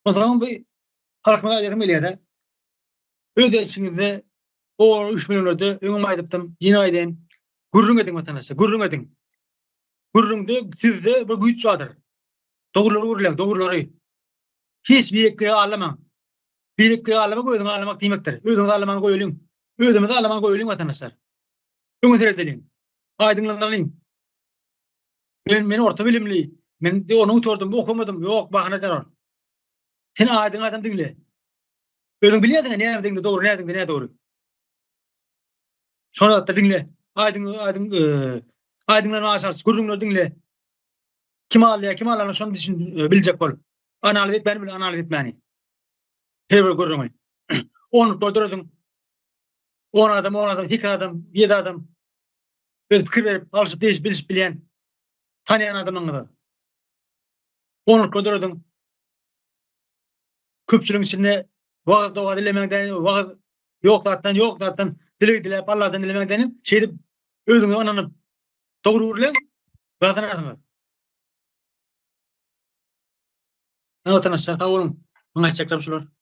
O zaman bu halkma aýdyrym elýär-de. Öz içiňizde o 3 milyon öde öňüme aýdypdym. Ýene aýdyn. Gürrüň ediň watandaşa, gürrüň ediň. Gürrüňde sizde bir güýç bardyr. Dogurlary gürleň, dogurlary. Hiç bir ekre alamaň. Bir ekre alamak özüňi alamak diýmekdir. Özüňi alamak goýulyň. Özüňizi alamak goýulyň watandaşlar. Öňe seredeliň. Aýdyňlandyryň. Men orta bilimli. Men de onu uturdum, okumadım. Ýok, bahana zarar. Sen aýdyň adam diňle. Özüň bilýärdiň näme diňde dogry, näme diňde näme dogry. Şonu da diňle. Aýdyňlary aşarsy gürrüňleri diňle. Kim alýar, kim alan şonu düşün biljek bol. Analiz etmeli bil, analiz etmeli. Her bir gürrüňi. Onu doldurdyň. 10 adam, 2 adam, 7 adam. Öz pikir berip, alşyp diýip bilip bilýän, tanýan adamlaňyzy. Onu doldurdyň. Köpçüligiň içinde wagt dowad dilemegden, wagt ýok zatdan dilek dilep Allahdan dilemegden şeýdip özüňi onanyp dogry urleň, gatanarsňyz. Anlatanaşlar, sag bolun. Maňa çekdim şular.